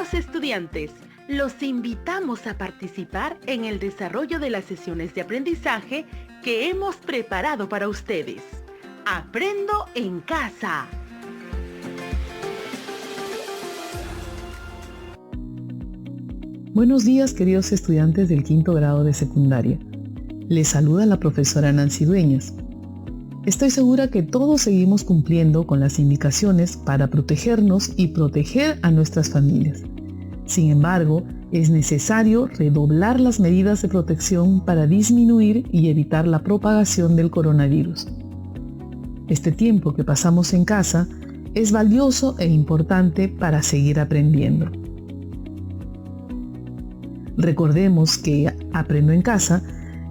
Queridos estudiantes, los invitamos a participar en el desarrollo de las sesiones de aprendizaje que hemos preparado para ustedes. ¡Aprendo en casa! Buenos días, queridos estudiantes del quinto grado de secundaria. Les saluda la profesora Nancy Dueñas. Estoy segura que todos seguimos cumpliendo con las indicaciones para protegernos y proteger a nuestras familias. Sin embargo, es necesario redoblar las medidas de protección para disminuir y evitar la propagación del coronavirus. Este tiempo que pasamos en casa es valioso e importante para seguir aprendiendo. Recordemos que Aprendo en Casa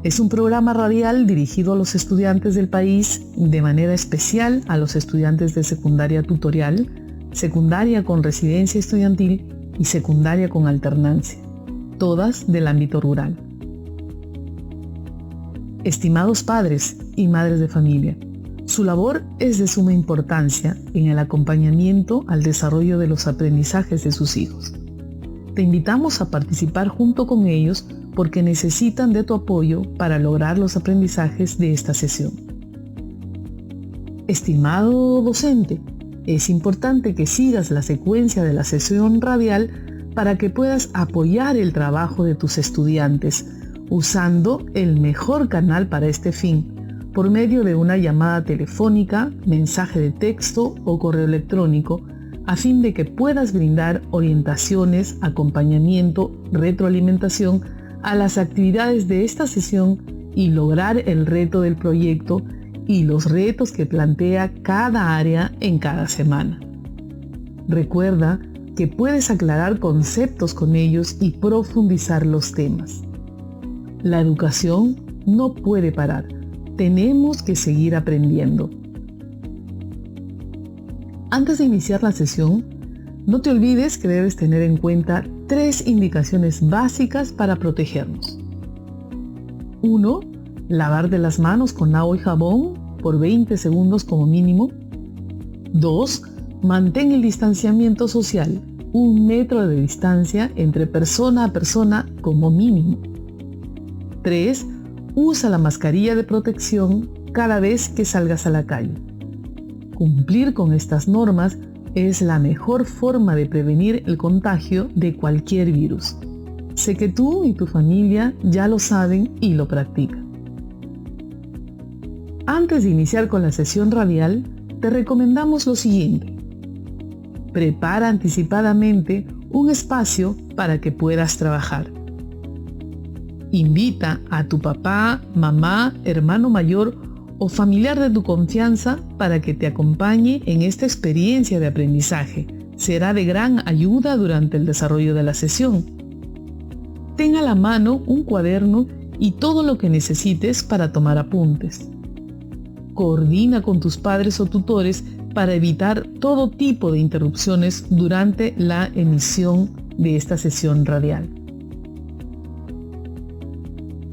es un programa radial dirigido a los estudiantes del país, de manera especial a los estudiantes de secundaria tutorial, secundaria con residencia estudiantil y secundaria con alternancia, todas del ámbito rural. Estimados padres y madres de familia, su labor es de suma importancia en el acompañamiento al desarrollo de los aprendizajes de sus hijos. Te invitamos a participar junto con ellos porque necesitan de tu apoyo para lograr los aprendizajes de esta sesión. Estimado docente, es importante que sigas la secuencia de la sesión radial para que puedas apoyar el trabajo de tus estudiantes usando el mejor canal para este fin, por medio de una llamada telefónica, mensaje de texto o correo electrónico, a fin de que puedas brindar orientaciones, acompañamiento, retroalimentación a las actividades de esta sesión y lograr el reto del proyecto y los retos que plantea cada área en cada semana. Recuerda que puedes aclarar conceptos con ellos y profundizar los temas. La educación no puede parar. Tenemos que seguir aprendiendo. Antes de iniciar la sesión, no te olvides que debes tener en cuenta 3 indicaciones básicas para protegernos. 1. Lavarte las manos con agua y jabón por 20 segundos como mínimo. 2. Mantén el distanciamiento social, 1 metro de distancia entre persona a persona como mínimo. 3. Usa la mascarilla de protección cada vez que salgas a la calle. Cumplir con estas normas es la mejor forma de prevenir el contagio de cualquier virus. Sé que tú y tu familia ya lo saben y lo practican. Antes de iniciar con la sesión radial, te recomendamos lo siguiente. Prepara anticipadamente un espacio para que puedas trabajar. Invita a tu papá, mamá, hermano mayor o familiar de tu confianza para que te acompañe en esta experiencia de aprendizaje. Será de gran ayuda durante el desarrollo de la sesión. Ten a la mano un cuaderno y todo lo que necesites para tomar apuntes. Coordina con tus padres o tutores para evitar todo tipo de interrupciones durante la emisión de esta sesión radial.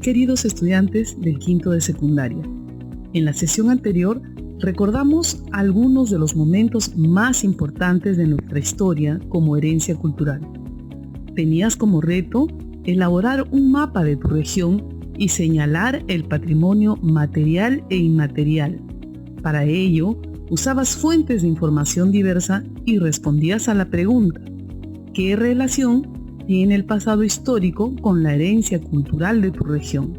Queridos estudiantes del quinto de secundaria, en la sesión anterior recordamos algunos de los momentos más importantes de nuestra historia como herencia cultural. Tenías como reto elaborar un mapa de tu región y señalar el patrimonio material e inmaterial. Para ello, usabas fuentes de información diversa y respondías a la pregunta: ¿qué relación tiene el pasado histórico con la herencia cultural de tu región?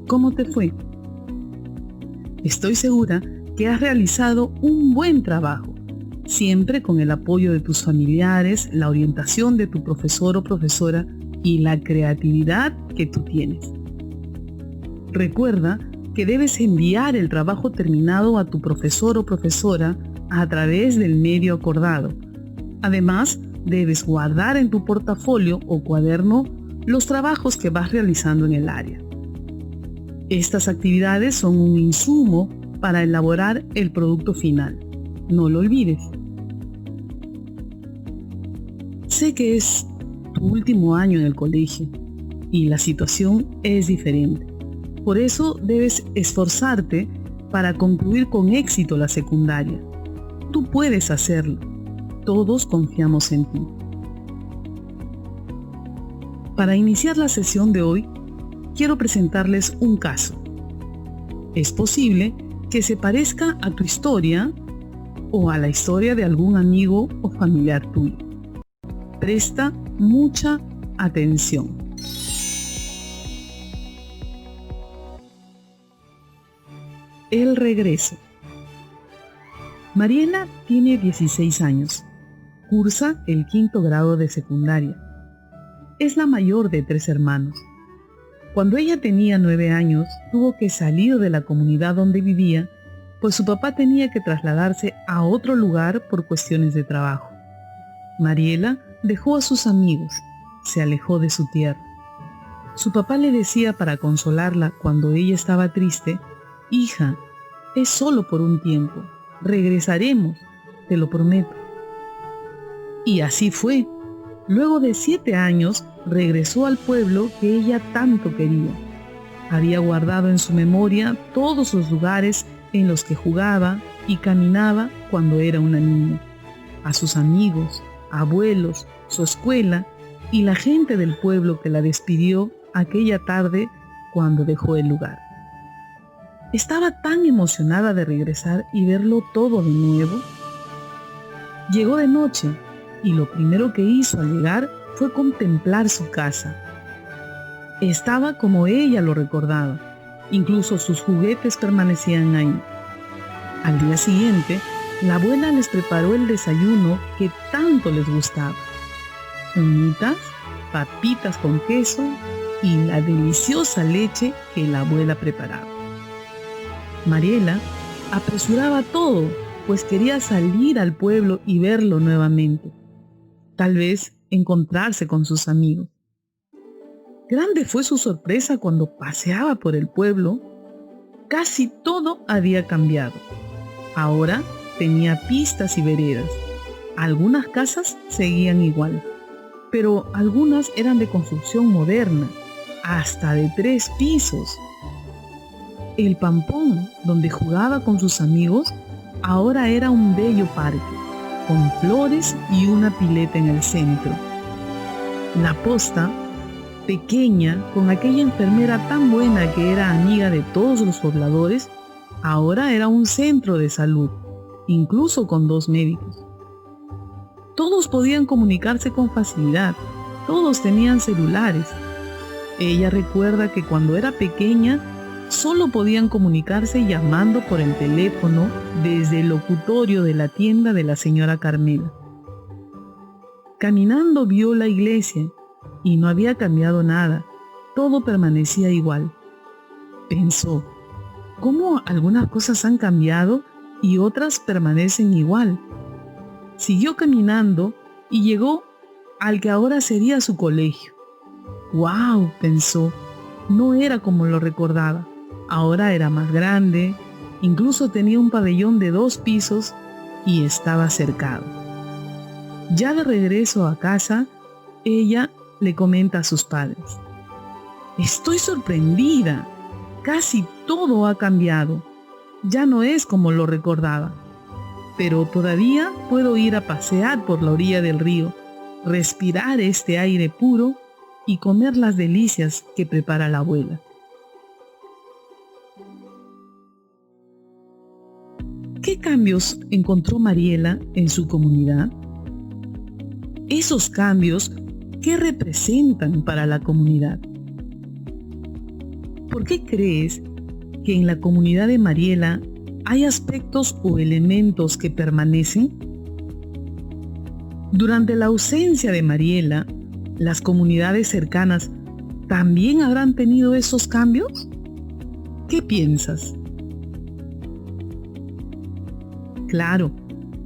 ¿Cómo te fue? Estoy segura que has realizado un buen trabajo, siempre con el apoyo de tus familiares, la orientación de tu profesor o profesora y la creatividad que tú tienes. Recuerda que debes enviar el trabajo terminado a tu profesor o profesora a través del medio acordado. Además, debes guardar en tu portafolio o cuaderno los trabajos que vas realizando en el área. Estas actividades son un insumo para elaborar el producto final. No lo olvides. Sé que es tu último año en el colegio y la situación es diferente. Por eso debes esforzarte para concluir con éxito la secundaria. Tú puedes hacerlo. todos confiamos en ti. Para iniciar la sesión de hoy, quiero presentarles un caso. Es posible que se parezca a tu historia o a la historia de algún amigo o familiar tuyo. Presta mucha atención. El regreso. Mariela tiene 16 años. Cursa el 5º grado de secundaria. Es la mayor de 3 hermanos. Cuando ella tenía 9 años, tuvo que salir de la comunidad donde vivía, pues su papá tenía que trasladarse a otro lugar por cuestiones de trabajo. Mariela dejó a sus amigos, se alejó de su tierra. Su papá le decía para consolarla cuando ella estaba triste: «Hija, es solo por un tiempo, regresaremos, te lo prometo». Y así fue. Luego de 7 años, regresó al pueblo que ella tanto quería. Había guardado en su memoria todos los lugares en los que jugaba y caminaba cuando era una niña, a sus amigos, abuelos, su escuela y la gente del pueblo que la despidió aquella tarde cuando dejó el lugar. Estaba tan emocionada de regresar y verlo todo de nuevo. Llegó de noche y lo primero que hizo al llegar fue contemplar su casa. Estaba como ella lo recordaba, incluso sus juguetes permanecían ahí. Al día siguiente, la abuela les preparó el desayuno que tanto les gustaba: humitas, papitas con queso y la deliciosa leche que la abuela preparaba. Mariela apresuraba todo, pues quería salir al pueblo y verlo nuevamente. Tal vez encontrarse con sus amigos. Grande fue su sorpresa cuando paseaba por el pueblo. Casi todo había cambiado. Ahora tenía pistas y veredas. Algunas casas seguían igual, pero algunas eran de construcción moderna, hasta de 3 pisos. El pampón, donde jugaba con sus amigos, ahora era un bello parque, con flores y una pileta en el centro. La posta, pequeña, con aquella enfermera tan buena que era amiga de todos los pobladores, ahora era un centro de salud, incluso con 2 médicos. Todos podían comunicarse con facilidad, todos tenían celulares. Ella recuerda que cuando era pequeña, solo podían comunicarse llamando por el teléfono desde el locutorio de la tienda de la señora Carmela. Caminando vio la iglesia y no había cambiado nada, todo permanecía igual. Pensó: ¿cómo algunas cosas han cambiado y otras permanecen igual? Siguió caminando y llegó al que ahora sería su colegio. ¡Wow!, pensó, no era como lo recordaba. Ahora era más grande, incluso tenía un pabellón de 2 pisos y estaba cercado. Ya de regreso a casa, ella le comenta a sus padres: «Estoy sorprendida, casi todo ha cambiado, ya no es como lo recordaba, pero todavía puedo ir a pasear por la orilla del río, respirar este aire puro y comer las delicias que prepara la abuela». ¿Qué cambios encontró Mariela en su comunidad? Esos cambios, ¿qué representan para la comunidad? ¿Por qué crees que en la comunidad de Mariela hay aspectos o elementos que permanecen? Durante la ausencia de Mariela, ¿las comunidades cercanas también habrán tenido esos cambios? ¿Qué piensas? Claro,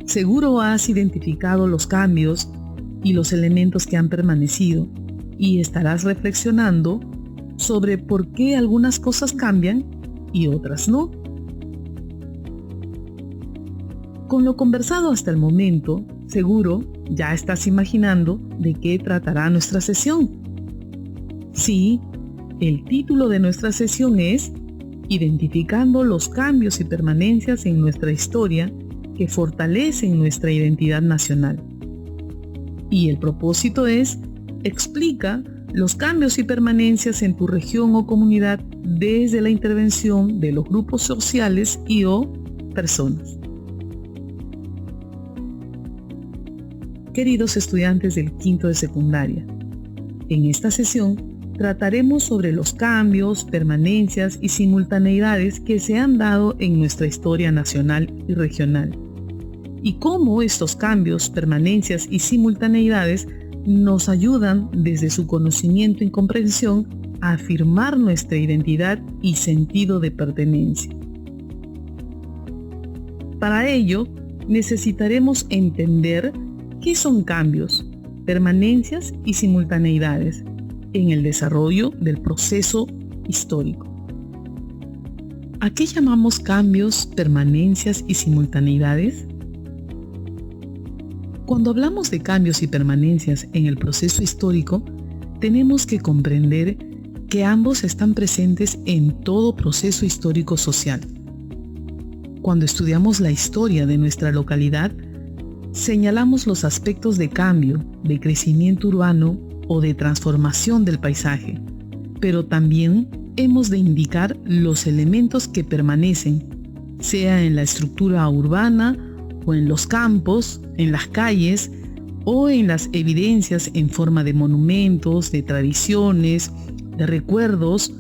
seguro has identificado los cambios y los elementos que han permanecido y estarás reflexionando sobre por qué algunas cosas cambian y otras no. Con lo conversado hasta el momento, seguro ya estás imaginando de qué tratará nuestra sesión. Sí, el título de nuestra sesión es Identificando los cambios y permanencias en nuestra historia que fortalecen nuestra identidad nacional. Y el propósito es: explica los cambios y permanencias en tu región o comunidad desde la intervención de los grupos sociales y/o personas. Queridos estudiantes del quinto de secundaria, en esta sesión trataremos sobre los cambios, permanencias y simultaneidades que se han dado en nuestra historia nacional y regional, y cómo estos cambios, permanencias y simultaneidades nos ayudan desde su conocimiento y comprensión a afirmar nuestra identidad y sentido de pertenencia. Para ello, necesitaremos entender qué son cambios, permanencias y simultaneidades en el desarrollo del proceso histórico. ¿A qué llamamos cambios, permanencias y simultaneidades? Cuando hablamos de cambios y permanencias en el proceso histórico, tenemos que comprender que ambos están presentes en todo proceso histórico social. Cuando estudiamos la historia de nuestra localidad, señalamos los aspectos de cambio, de crecimiento urbano o de transformación del paisaje, pero también hemos de indicar los elementos que permanecen, sea en la estructura urbana o en los campos, en las calles o en las evidencias en forma de monumentos, de tradiciones, de recuerdos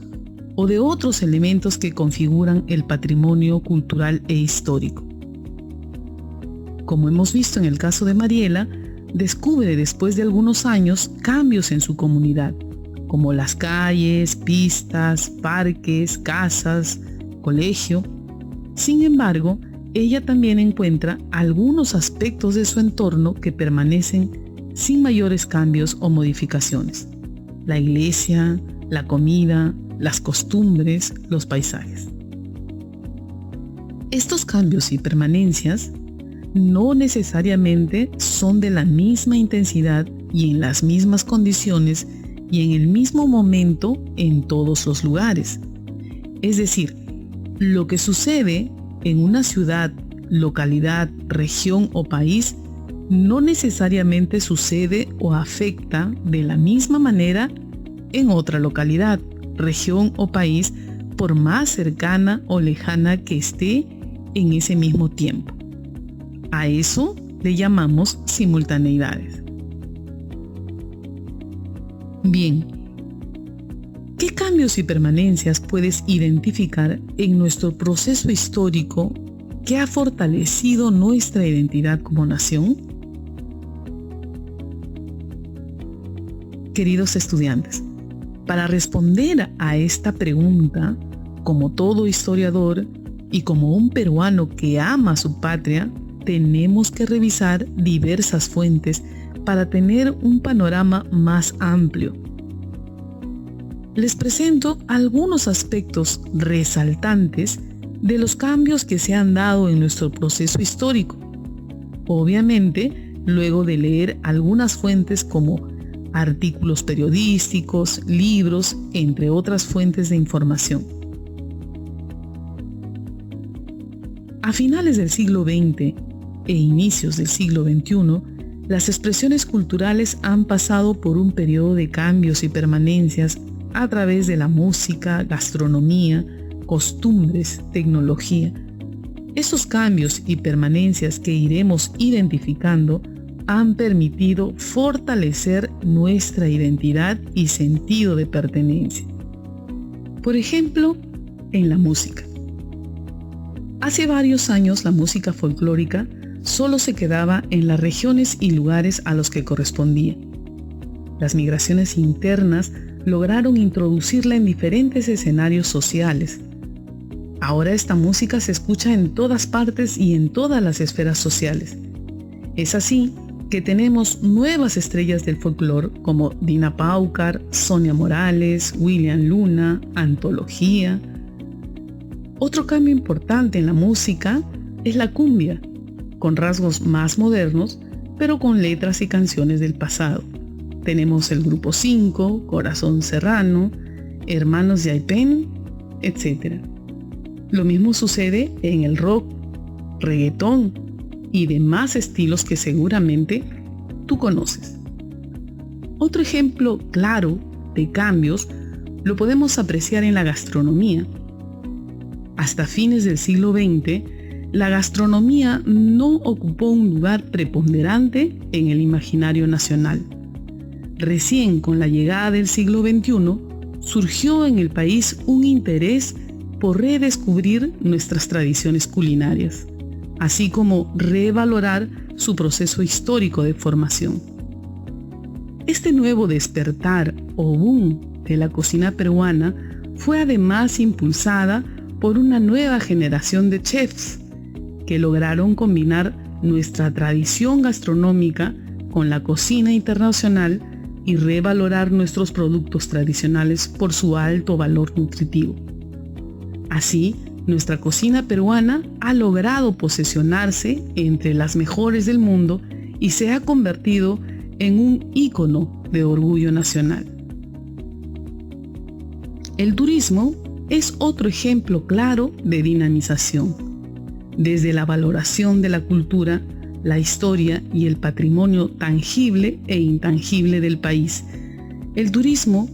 o de otros elementos que configuran el patrimonio cultural e histórico. Como hemos visto en el caso de Mariela, descubre después de algunos años cambios en su comunidad, como las calles, pistas, parques, casas, colegio. Sin embargo, ella también encuentra algunos aspectos de su entorno que permanecen sin mayores cambios o modificaciones: la iglesia, la comida, las costumbres, los paisajes. Estos cambios y permanencias no necesariamente son de la misma intensidad y en las mismas condiciones y en el mismo momento en todos los lugares. Es decir, lo que sucede en una ciudad, localidad, región o país no necesariamente sucede o afecta de la misma manera en otra localidad, región o país, por más cercana o lejana que esté en ese mismo tiempo. A eso le llamamos simultaneidades. Bien, ¿qué cambios y permanencias puedes identificar en nuestro proceso histórico que ha fortalecido nuestra identidad como nación? Queridos estudiantes, para responder a esta pregunta, como todo historiador y como un peruano que ama su patria, tenemos que revisar diversas fuentes para tener un panorama más amplio. Les presento algunos aspectos resaltantes de los cambios que se han dado en nuestro proceso histórico. Obviamente, luego de leer algunas fuentes como artículos periodísticos, libros, entre otras fuentes de información. A finales del siglo XX e inicios del siglo XXI, las expresiones culturales han pasado por un periodo de cambios y permanencias a través de la música, gastronomía, costumbres, tecnología. Esos cambios y permanencias que iremos identificando han permitido fortalecer nuestra identidad y sentido de pertenencia. Por ejemplo, en la música. Hace varios años la música folclórica solo se quedaba en las regiones y lugares a los que correspondía. Las migraciones internas lograron introducirla en diferentes escenarios sociales. Ahora esta música se escucha en todas partes y en todas las esferas sociales. Es así que tenemos nuevas estrellas del folclore como Dina Paucar, Sonia Morales, William Luna, Antología. Otro cambio importante en la música es la cumbia, con rasgos más modernos, pero con letras y canciones del pasado. Tenemos el Grupo 5, Corazón Serrano, Hermanos de Aipén, etc. Lo mismo sucede en el rock, reggaetón, y demás estilos que seguramente tú conoces. Otro ejemplo claro de cambios lo podemos apreciar en la gastronomía. Hasta fines del siglo XX, la gastronomía no ocupó un lugar preponderante en el imaginario nacional. Recién con la llegada del siglo XXI, surgió en el país un interés por redescubrir nuestras tradiciones culinarias, así como revalorar su proceso histórico de formación. Este nuevo despertar o boom de la cocina peruana fue además impulsada por una nueva generación de chefs que lograron combinar nuestra tradición gastronómica con la cocina internacional y revalorar nuestros productos tradicionales por su alto valor nutritivo. Así, nuestra cocina peruana ha logrado posesionarse entre las mejores del mundo y se ha convertido en un ícono de orgullo nacional. El turismo es otro ejemplo claro de dinamización. Desde la valoración de la cultura, la historia y el patrimonio tangible e intangible del país, el turismo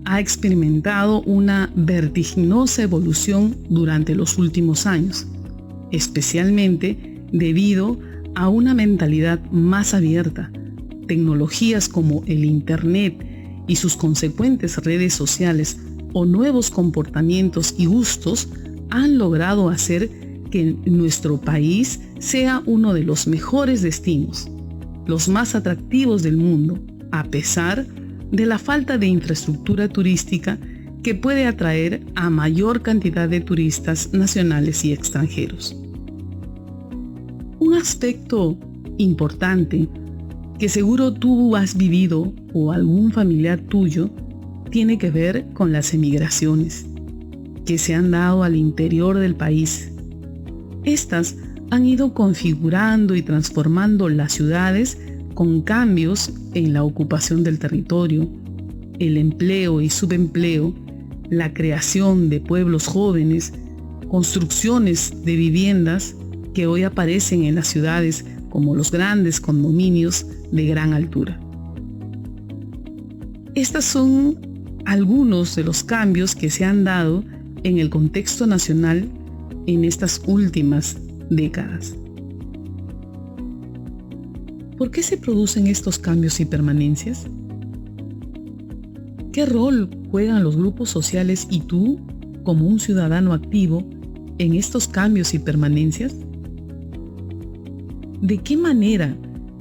ha experimentado una vertiginosa evolución durante los últimos años, especialmente debido a una mentalidad más abierta. Tecnologías como el Internet y sus consecuentes redes sociales o nuevos comportamientos y gustos han logrado hacer que nuestro país sea uno de los mejores destinos, los más atractivos del mundo, a pesar de la falta de infraestructura turística que puede atraer a mayor cantidad de turistas nacionales y extranjeros. Un aspecto importante que seguro tú has vivido o algún familiar tuyo tiene que ver con las emigraciones que se han dado al interior del país. Estas han ido configurando y transformando las ciudades con cambios en la ocupación del territorio, el empleo y subempleo, la creación de pueblos jóvenes, construcciones de viviendas que hoy aparecen en las ciudades como los grandes condominios de gran altura. Estos son algunos de los cambios que se han dado en el contexto nacional en estas últimas décadas. ¿Por qué se producen estos cambios y permanencias? ¿Qué rol juegan los grupos sociales y tú, como un ciudadano activo, en estos cambios y permanencias? ¿De qué manera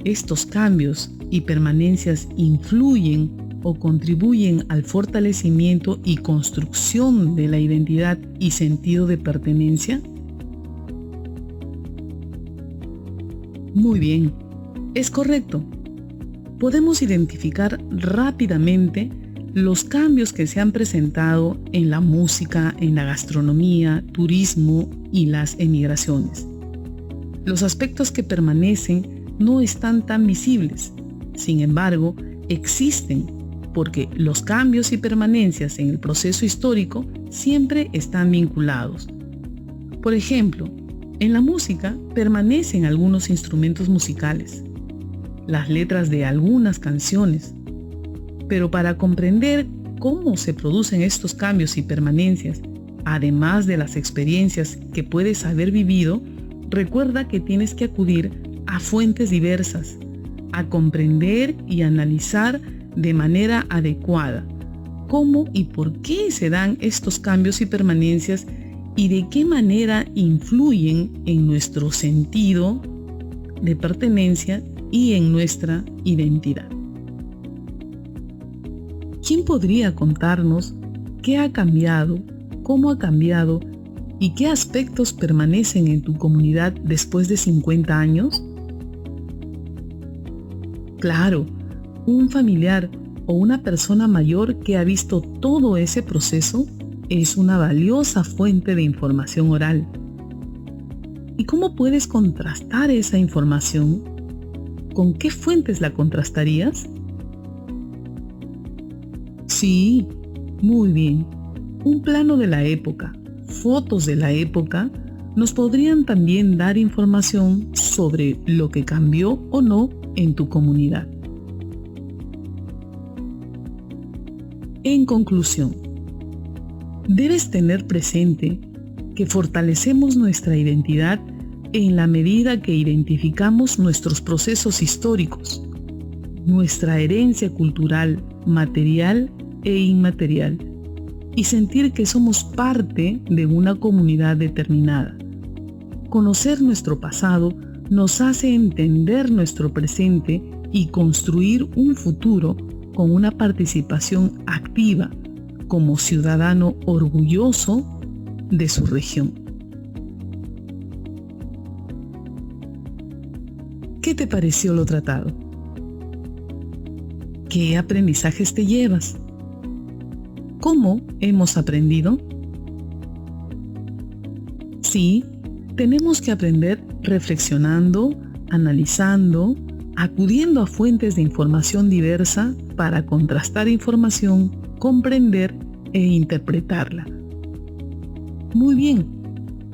estos cambios y permanencias influyen o contribuyen al fortalecimiento y construcción de la identidad y sentido de pertenencia? Muy bien, es correcto. Podemos identificar rápidamente los cambios que se han presentado en la música, en la gastronomía, turismo y las emigraciones. Los aspectos que permanecen no están tan visibles, sin embargo, existen porque los cambios y permanencias en el proceso histórico siempre están vinculados. Por ejemplo, en la música permanecen algunos instrumentos musicales, las letras de algunas canciones, pero para comprender cómo se producen estos cambios y permanencias, además de las experiencias que puedes haber vivido, recuerda que tienes que acudir a fuentes diversas, a comprender y analizar de manera adecuada cómo y por qué se dan estos cambios y permanencias y de qué manera influyen en nuestro sentido de pertenencia y en nuestra identidad. ¿Quién podría contarnos qué ha cambiado, cómo ha cambiado y qué aspectos permanecen en tu comunidad después de 50 años? Claro, un familiar o una persona mayor que ha visto todo ese proceso es una valiosa fuente de información oral. ¿Y cómo puedes contrastar esa información? ¿Con qué fuentes la contrastarías? Sí, muy bien. Un plano de la época, fotos de la época nos podrían también dar información sobre lo que cambió o no en tu comunidad. En conclusión, debes tener presente que fortalecemos nuestra identidad en la medida que identificamos nuestros procesos históricos, nuestra herencia cultural, material e inmaterial, y sentir que somos parte de una comunidad determinada. Conocer nuestro pasado nos hace entender nuestro presente y construir un futuro con una participación activa como ciudadano orgulloso de su región. ¿Qué te pareció lo tratado? ¿Qué aprendizajes te llevas? ¿Cómo hemos aprendido? Sí, tenemos que aprender reflexionando, analizando, acudiendo a fuentes de información diversa para contrastar información, comprender e interpretarla. Muy bien,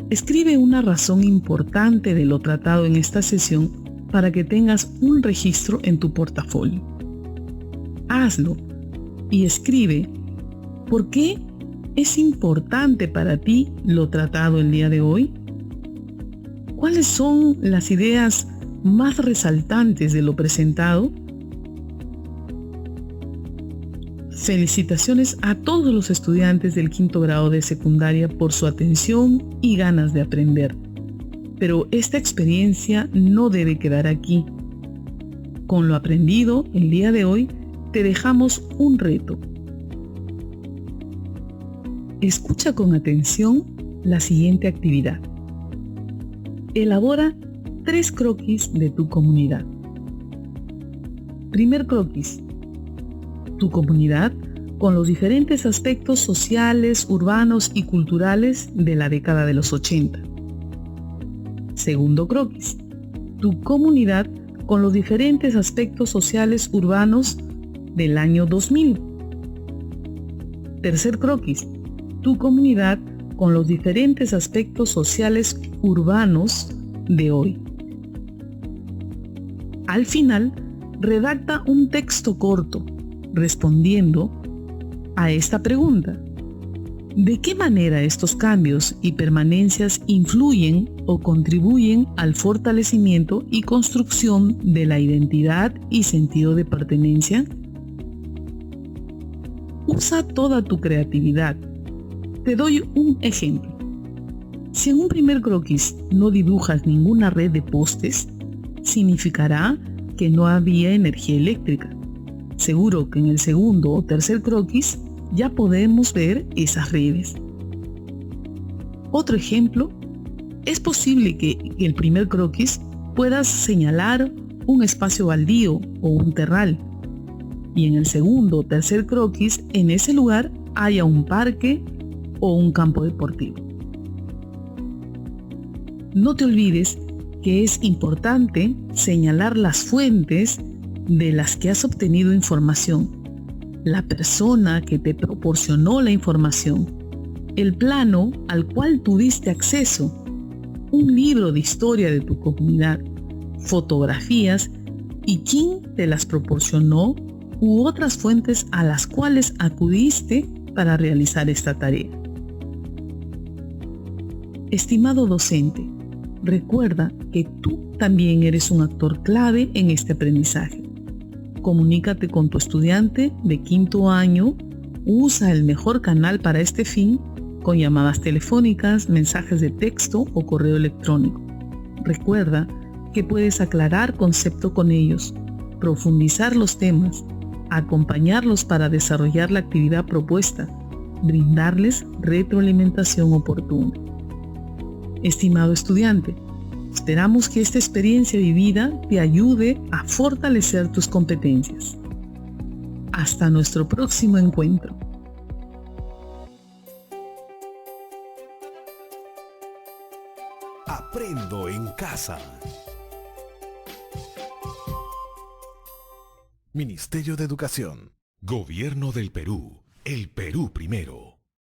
escribe una razón importante de lo tratado en esta sesión para que tengas un registro en tu portafolio. Hazlo y escribe ¿por qué es importante para ti lo tratado el día de hoy? ¿Cuáles son las ideas más resaltantes de lo presentado? Felicitaciones a todos los estudiantes del 5º grado de secundaria por su atención y ganas de aprender. Pero esta experiencia no debe quedar aquí. Con lo aprendido el día de hoy, te dejamos un reto. Escucha con atención la siguiente actividad. Elabora 3 croquis de tu comunidad. Primer croquis. Tu comunidad con los diferentes aspectos sociales, urbanos y culturales de la década de los 80. Segundo croquis. Tu comunidad con los diferentes aspectos sociales urbanos del año 2000. Tercer croquis. Tu comunidad con los diferentes aspectos sociales urbanos de hoy. Al final, redacta un texto corto respondiendo a esta pregunta. ¿De qué manera estos cambios y permanencias influyen o contribuyen al fortalecimiento y construcción de la identidad y sentido de pertenencia? Usa toda tu creatividad. Te doy un ejemplo. Si en un primer croquis no dibujas ninguna red de postes, significará que no había energía eléctrica. Seguro que en el segundo o tercer croquis ya podemos ver esas redes. Otro ejemplo, es posible que en el primer croquis puedas señalar un espacio baldío o un terral, y en el segundo o tercer croquis en ese lugar haya un parque o un campo deportivo. No te olvides que es importante señalar las fuentes de las que has obtenido información, la persona que te proporcionó la información, el plano al cual tuviste acceso, un libro de historia de tu comunidad, fotografías y quién te las proporcionó u otras fuentes a las cuales acudiste para realizar esta tarea. Estimado docente, recuerda que tú también eres un actor clave en este aprendizaje. Comunícate con tu estudiante de 5º año, usa el mejor canal para este fin con llamadas telefónicas, mensajes de texto o correo electrónico. Recuerda que puedes aclarar concepto con ellos, profundizar los temas, acompañarlos para desarrollar la actividad propuesta, brindarles retroalimentación oportuna. Estimado estudiante, esperamos que esta experiencia vivida te ayude a fortalecer tus competencias. Hasta nuestro próximo encuentro. Aprendo en casa. Ministerio de Educación. Gobierno del Perú. El Perú primero.